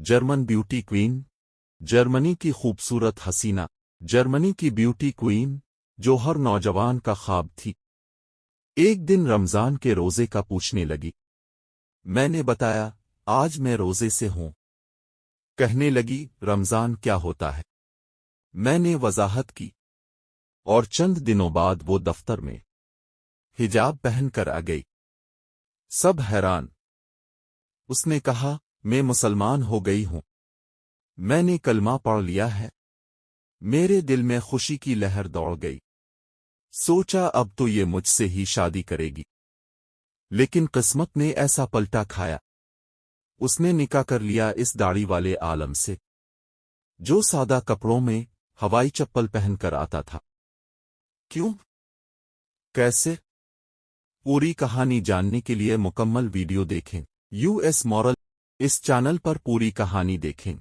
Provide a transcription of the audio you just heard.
German beauty queen. Germany की खूबसूरत हसीना। Germany की ब्यूटी क्वीन जो हर नौजवान का ख्वाब थी, एक दिन रमजान के रोजे का पूछने लगी। मैंने बताया, आज मैं रोजे से हूं। कहने लगी, रमजान क्या होता है? मैंने वजाहत की, और चंद दिनों बाद वो दफ्तर में हिजाब पहन कर आ गई। सब हैरान। उसने कहा, मैं मुसलमान हो गई हूं। मैंने कलमा पढ़ लिया है। मेरे दिल में खुशी की लहर दौड़ गई। सोचा अब तो ये मुझसे ही शादी करेगी। लेकिन किस्मत ने ऐसा पलटा खाया। उसने निकाह कर लिया इस दाढ़ी वाले आलम से, जो सादा कपड़ों में हवाई चप्पल पहनकर आता था। क्यों? कैसे? पूरी कहानी जानने के लिए मुकम्मल वीडियो देखें। यूएस मॉरल इस चैनल पर पूरी कहानी देखें।